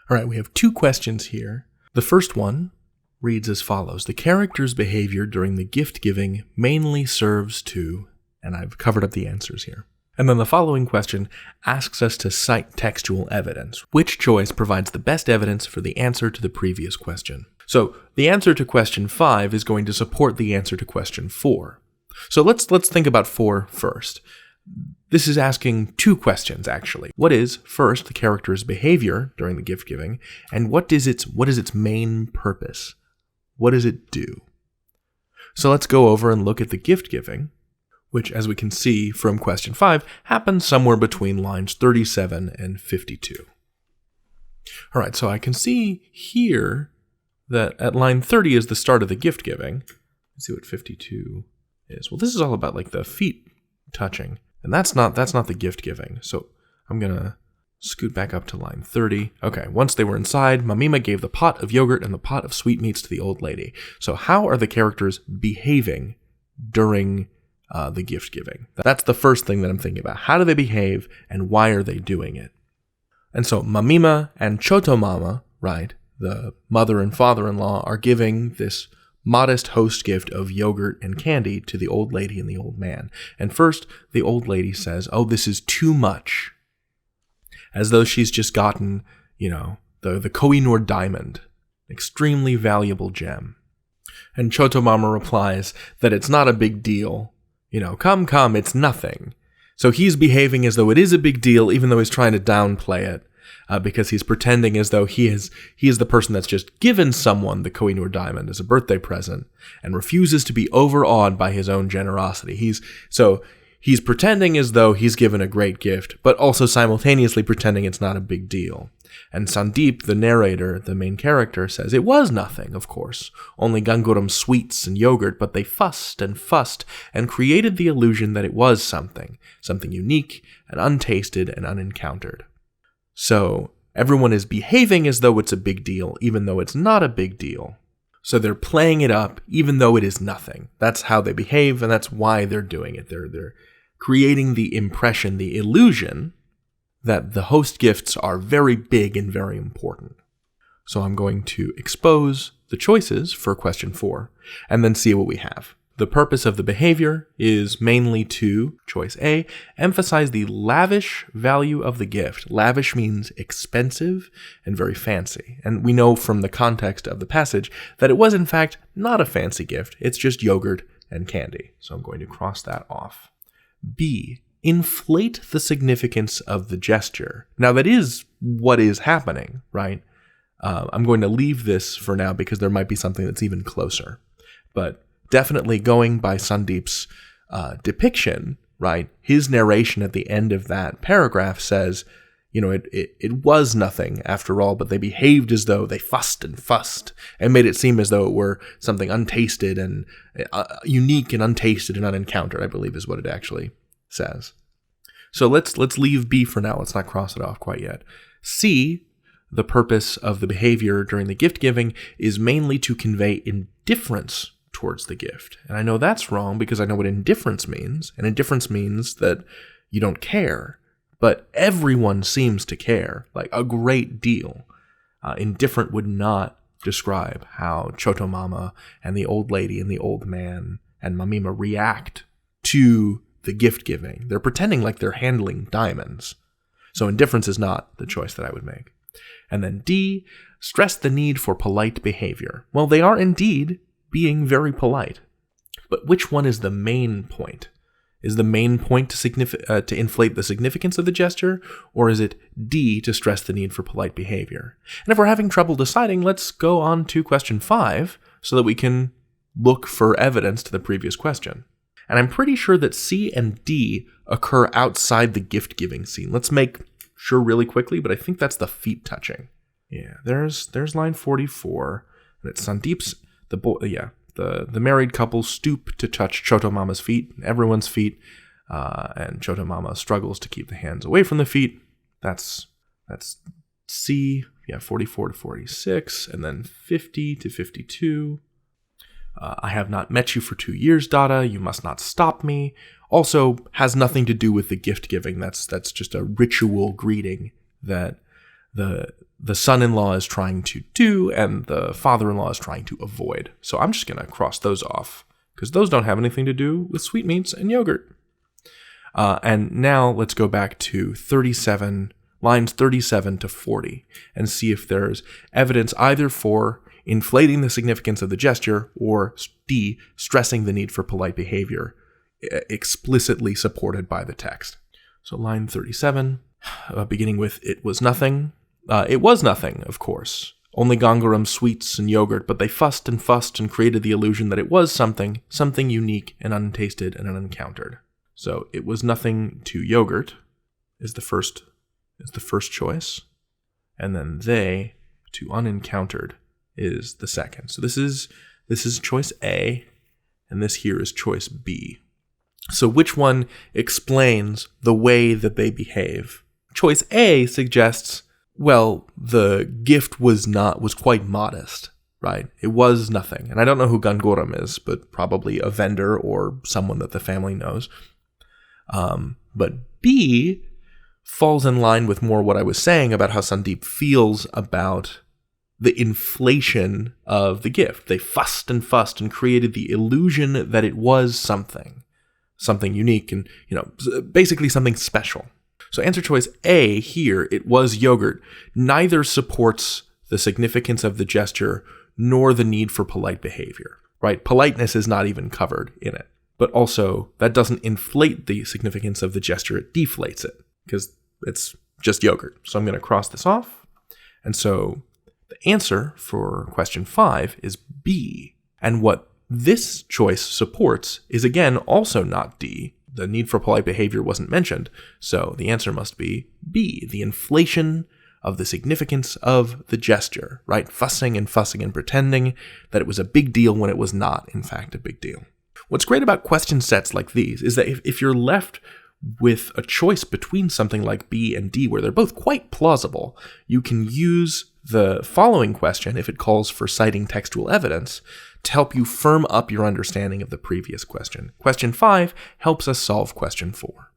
All right, we have 2 questions here. The first one reads as follows. The character's behavior during the gift giving mainly serves to, and I've covered up the answers here. And then the following question asks us to cite textual evidence. Which choice provides the best evidence for the answer to the previous question? So the answer to question 5 is going to support the answer to question 4. So let's think about 4 first. This is asking 2 questions, actually. What is, first, the character's behavior during the gift giving, and what is its main purpose? What does it do? So let's go over and look at the gift giving, which, as we can see from question 5, happens somewhere between lines 37 and 52. All right, so I can see here that at line 30 is the start of the gift giving. Let's see what 52 is. Well, this is all about like the feet touching. And that's not the gift giving. So I'm going to scoot back up to line 30. Okay, once they were inside, Mamima gave the pot of yogurt and the pot of sweetmeats to the old lady. So how are the characters behaving during the gift giving? That's the first thing that I'm thinking about. How do they behave and why are they doing it? And so Mamima and Chotomama, right, the mother and father-in-law, are giving this modest host gift of yogurt and candy to the old lady and the old man. And first, the old lady says, "Oh, this is too much." As though she's just gotten, the Koh-i-Noor diamond, extremely valuable gem. And Chotomama replies that it's not a big deal. Come, it's nothing. So he's behaving as though it is a big deal, even though he's trying to downplay it. Because he's pretending as though he is the person that's just given someone the Koh-i-Noor diamond as a birthday present and refuses to be overawed by his own generosity. He's pretending as though he's given a great gift, but also simultaneously pretending it's not a big deal. And Sandeep, the narrator, the main character, says it was nothing, of course, only Ganguram sweets and yogurt, but they fussed and created the illusion that it was something unique and untasted and unencountered. So everyone is behaving as though it's a big deal, even though it's not a big deal. So they're playing it up, even though it is nothing. That's how they behave, and that's why they're doing it. They're creating the impression, the illusion, that the host gifts are very big and very important. So I'm going to expose the choices for question 4, and then see what we have. The purpose of the behavior is mainly to, choice A, emphasize the lavish value of the gift. Lavish means expensive and very fancy. And we know from the context of the passage that it was in fact not a fancy gift. It's just yogurt and candy. So I'm going to cross that off. B, inflate the significance of the gesture. Now that is what is happening, right? I'm going to leave this for now because there might be something that's even closer. But definitely going by Sandeep's depiction, right? His narration at the end of that paragraph says, it was nothing after all, but they behaved as though they fussed and made it seem as though it were something untasted and unique and untasted and unencountered, I believe is what it actually says. So let's leave B for now. Let's not cross it off quite yet. C, the purpose of the behavior during the gift giving is mainly to convey indifference towards the gift. And I know that's wrong because I know what indifference means. And indifference means that you don't care. But everyone seems to care, like a great deal. Indifferent would not describe how Chotomama and the old lady and the old man and Mamima react to the gift giving. They're pretending like they're handling diamonds. So indifference is not the choice that I would make. And then D, stress the need for polite behavior. Well, they are indeed being very polite. But which one is the main point? Is the main point to inflate the significance of the gesture, or is it D, to stress the need for polite behavior? And if we're having trouble deciding, let's go on to question 5 so that we can look for evidence to the previous question. And I'm pretty sure that C and D occur outside the gift-giving scene. Let's make sure really quickly, but I think that's the feet touching. Yeah, there's line 44, and it's Sandeep's, the married couple stoop to touch Chotomama's feet, everyone's feet, and Chotomama struggles to keep the hands away from the feet. That's C, 44 to 46, and then 50 to 52. I have not met you for 2 years, Dada. You must not stop me. Also has nothing to do with the gift giving. That's just a ritual greeting that the the son-in-law is trying to do and the father-in-law is trying to avoid. So I'm just going to cross those off because those don't have anything to do with sweetmeats and yogurt. And now let's go back to lines 37 to 40 and see if there's evidence either for inflating the significance of the gesture or D, stressing the need for polite behavior, explicitly supported by the text. So line 37, beginning with "it was nothing." It was nothing, of course. Only gangaram, sweets, and yogurt, but they fussed and created the illusion that it was something unique and untasted and unencountered. So it was nothing to yogurt is the first choice, and then they to unencountered is the second. So this is choice A, and this here is choice B. So which one explains the way that they behave? Choice A suggests, well, the gift was quite modest, right? It was nothing. And I don't know who Gangoram is, but probably a vendor or someone that the family knows. But B falls in line with more what I was saying about how Sandeep feels about the inflation of the gift. They fussed and created the illusion that it was something unique and, basically something special. So answer choice A here, it was yogurt, neither supports the significance of the gesture nor the need for polite behavior, right? Politeness is not even covered in it. But also, that doesn't inflate the significance of the gesture, it deflates it, because it's just yogurt. So I'm going to cross this off. And so the answer for question 5 is B. And what this choice supports is, again, also not D. The need for polite behavior wasn't mentioned, so the answer must be B, the inflation of the significance of the gesture, right? Fussing and pretending that it was a big deal when it was not, in fact, a big deal. What's great about question sets like these is that if you're left with a choice between something like B and D, where they're both quite plausible, you can use the following question, if it calls for citing textual evidence, to help you firm up your understanding of the previous question. Question 5 helps us solve question 4.